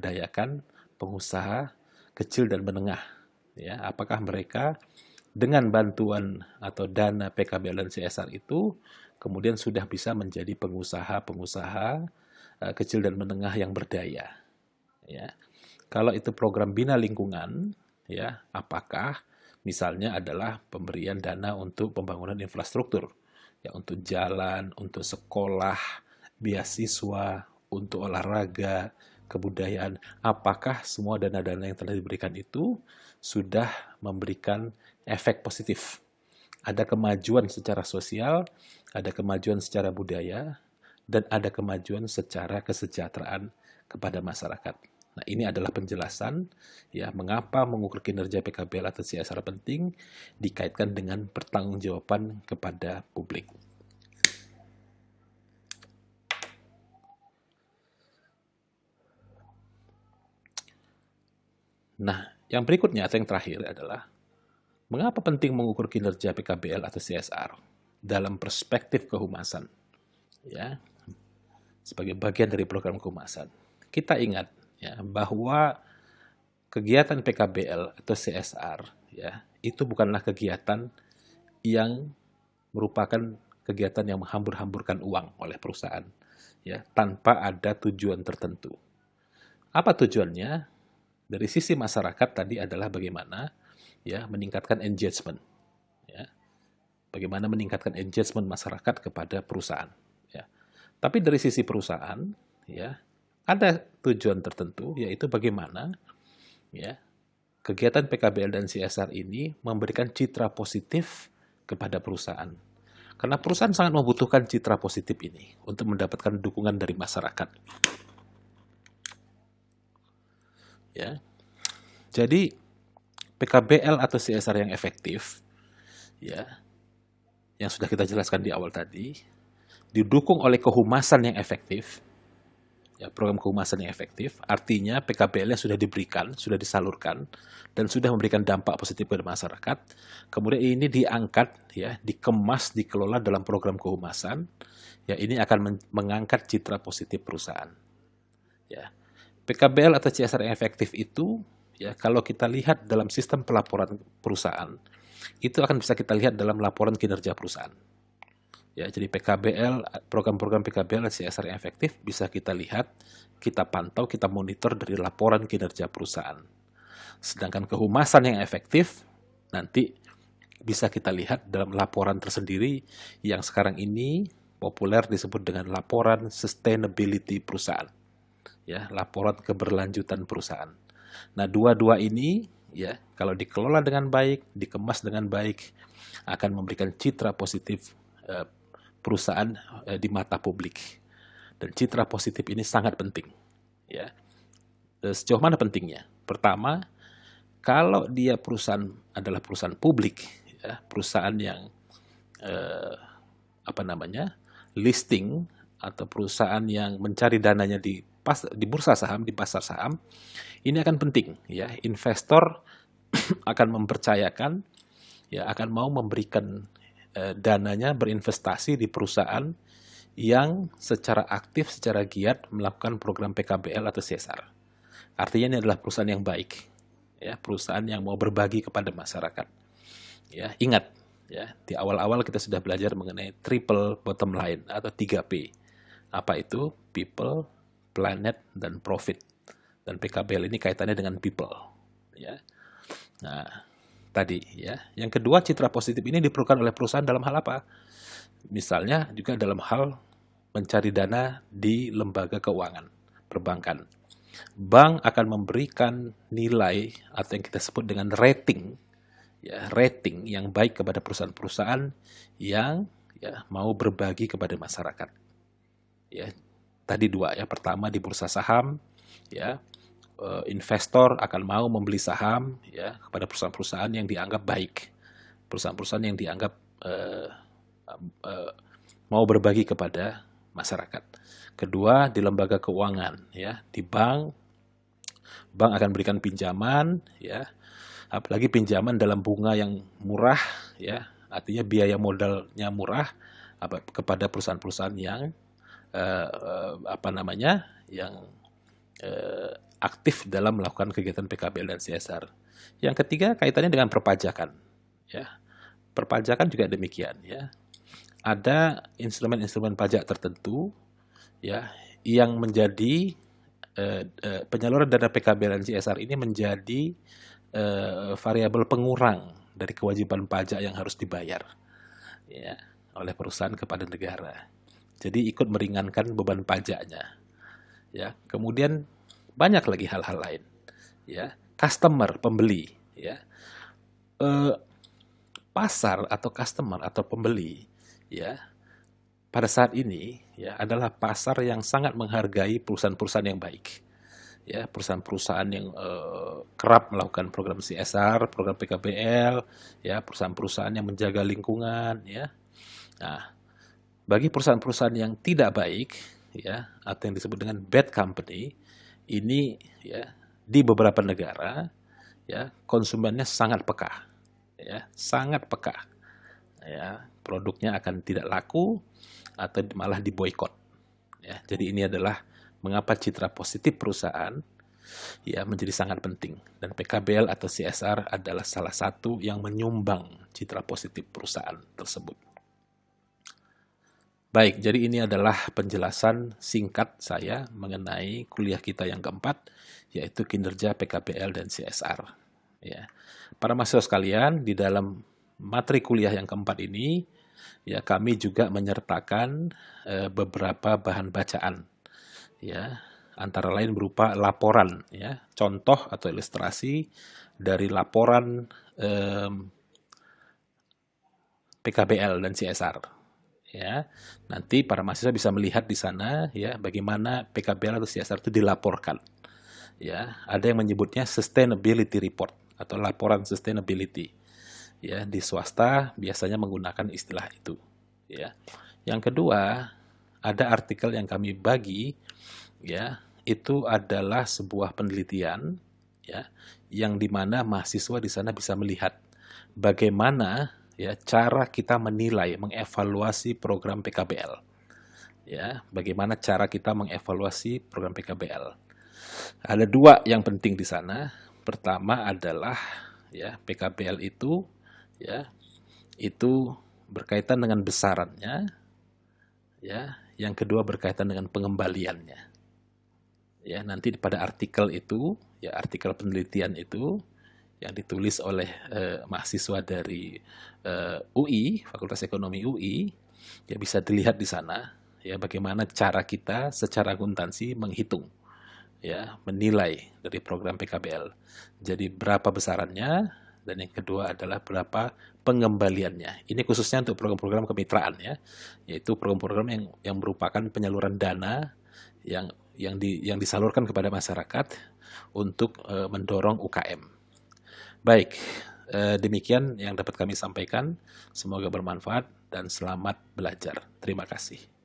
memberdayakan pengusaha kecil dan menengah. Ya, apakah mereka dengan bantuan atau dana PKBL dan CSR itu kemudian sudah bisa menjadi pengusaha-pengusaha kecil dan menengah yang berdaya. Ya. Kalau itu program bina lingkungan, ya, apakah misalnya adalah pemberian dana untuk pembangunan infrastruktur, ya, untuk jalan, untuk sekolah, beasiswa, untuk olahraga, kebudayaan, apakah semua dana-dana yang telah diberikan itu sudah memberikan efek positif? Ada kemajuan secara sosial, ada kemajuan secara budaya, dan ada kemajuan secara kesejahteraan kepada masyarakat. Nah, ini adalah penjelasan ya mengapa mengukur kinerja PKBL atau CSR penting dikaitkan dengan pertanggungjawaban kepada publik. Nah, yang berikutnya atau yang terakhir adalah mengapa penting mengukur kinerja PKBL atau CSR dalam perspektif kehumasan, ya, sebagai bagian dari program kehumasan. Kita ingat ya bahwa kegiatan PKBL atau CSR ya itu bukanlah kegiatan yang merupakan kegiatan yang menghambur-hamburkan uang oleh perusahaan ya tanpa ada tujuan tertentu. Apa tujuannya? Dari sisi masyarakat tadi adalah bagaimana ya meningkatkan engagement ya. Bagaimana meningkatkan engagement masyarakat kepada perusahaan ya. Tapi dari sisi perusahaan ya ada tujuan tertentu yaitu bagaimana ya kegiatan PKBL dan CSR ini memberikan citra positif kepada perusahaan. Karena perusahaan sangat membutuhkan citra positif ini untuk mendapatkan dukungan dari masyarakat. Ya. Jadi PKBL atau CSR yang efektif ya, yang sudah kita jelaskan di awal tadi, didukung oleh kehumasan yang efektif. Ya, program kehumasan yang efektif, artinya PKBL-nya sudah diberikan, sudah disalurkan, dan sudah memberikan dampak positif pada masyarakat. Kemudian ini diangkat, ya, dikemas, dikelola dalam program kehumasan. Ya, ini akan mengangkat citra positif perusahaan. Ya, PKBL atau CSR yang efektif itu, ya, kalau kita lihat dalam sistem pelaporan perusahaan, itu akan bisa kita lihat dalam laporan kinerja perusahaan. Ya, jadi PKBL, program-program PKBL CSR yang efektif bisa kita lihat, kita pantau, kita monitor dari laporan kinerja perusahaan. Sedangkan kehumasan yang efektif nanti bisa kita lihat dalam laporan tersendiri yang sekarang ini populer disebut dengan laporan sustainability perusahaan. Ya, laporan keberlanjutan perusahaan. Nah, dua-dua ini ya, kalau dikelola dengan baik, dikemas dengan baik, akan memberikan citra positif perusahaan di mata publik. Dan citra positif ini sangat penting. Ya. Sejauh mana pentingnya? Pertama, kalau dia perusahaan adalah perusahaan publik, ya, perusahaan yang listing atau perusahaan yang mencari dananya di bursa saham, di pasar saham, ini akan penting. Ya, investor akan mempercayakan, ya, akan mau memberikan dananya berinvestasi di perusahaan yang secara aktif, secara giat melakukan program PKBL atau CSR. Artinya ini adalah perusahaan yang baik, ya, perusahaan yang mau berbagi kepada masyarakat. Ya, ingat, ya, di awal-awal kita sudah belajar mengenai triple bottom line atau 3P. Apa itu? People, planet, dan profit. Dan PKBL ini kaitannya dengan people. Ya. Nah, tadi ya. Yang kedua, citra positif ini diperlukan oleh perusahaan dalam hal apa? Misalnya juga dalam hal mencari dana di lembaga keuangan, perbankan. Bank akan memberikan nilai atau yang kita sebut dengan rating, ya, rating yang baik kepada perusahaan-perusahaan yang ya mau berbagi kepada masyarakat. Ya, tadi dua ya. Pertama di bursa saham, ya. Investor akan mau membeli saham ya kepada perusahaan-perusahaan yang dianggap baik, perusahaan-perusahaan yang dianggap mau berbagi kepada masyarakat. Kedua di lembaga keuangan ya, di bank akan berikan pinjaman ya, apalagi pinjaman dalam bunga yang murah ya, artinya biaya modalnya murah kepada perusahaan-perusahaan yang yang aktif dalam melakukan kegiatan PKBL dan CSR. Yang ketiga kaitannya dengan perpajakan. Ya, perpajakan juga demikian. Ya, ada instrumen-instrumen pajak tertentu, ya, yang menjadi penyaluran dana PKBL dan CSR ini menjadi variabel pengurang dari kewajiban pajak yang harus dibayar, ya, oleh perusahaan kepada negara. Jadi ikut meringankan beban pajaknya. Ya, kemudian banyak lagi hal-hal lain. Ya, customer, pembeli. Ya, pasar atau customer atau pembeli. Ya, pada saat ini ya adalah pasar yang sangat menghargai perusahaan-perusahaan yang baik. Ya, perusahaan-perusahaan yang kerap melakukan program CSR, program PKBL, ya, perusahaan-perusahaan yang menjaga lingkungan, ya. Nah, bagi perusahaan-perusahaan yang tidak baik, ya, atau yang disebut dengan bad company, ini ya di beberapa negara, ya, konsumennya sangat peka, ya, sangat peka, ya, produknya akan tidak laku atau malah diboikot. Ya, jadi ini adalah mengapa citra positif perusahaan ya menjadi sangat penting, dan PKBL atau CSR adalah salah satu yang menyumbang citra positif perusahaan tersebut. Baik, jadi ini adalah penjelasan singkat saya mengenai kuliah kita yang keempat, yaitu kinerja PKBL dan CSR. Ya, para mahasiswa sekalian, di dalam materi kuliah yang keempat ini, ya kami juga menyertakan beberapa bahan bacaan. Ya, antara lain berupa laporan, ya, contoh atau ilustrasi dari laporan PKBL dan CSR. Ya, nanti para mahasiswa bisa melihat di sana ya bagaimana PKBL atau CSR itu dilaporkan. Ya, ada yang menyebutnya sustainability report atau laporan sustainability. Ya, di swasta biasanya menggunakan istilah itu. Ya, yang kedua ada artikel yang kami bagi, ya, itu adalah sebuah penelitian, ya, yang dimana mahasiswa di sana bisa melihat bagaimana ya cara kita menilai, mengevaluasi program PKBL. Ya, bagaimana cara kita mengevaluasi program PKBL. Ada dua yang penting di sana. Pertama adalah ya PKBL itu ya itu berkaitan dengan besarannya, ya. Yang kedua berkaitan dengan pengembaliannya. Ya, nanti pada artikel itu, ya artikel penelitian itu yang ditulis oleh mahasiswa dari UI, Fakultas Ekonomi UI, ya bisa dilihat di sana ya bagaimana cara kita secara akuntansi menghitung ya, menilai dari program PKBL. Jadi berapa besarannya, dan yang kedua adalah berapa pengembaliannya. Ini khususnya untuk program-program kemitraan ya, yaitu program-program yang merupakan penyaluran dana yang disalurkan kepada masyarakat untuk mendorong UKM. Baik, demikian yang dapat kami sampaikan. Semoga bermanfaat dan selamat belajar. Terima kasih.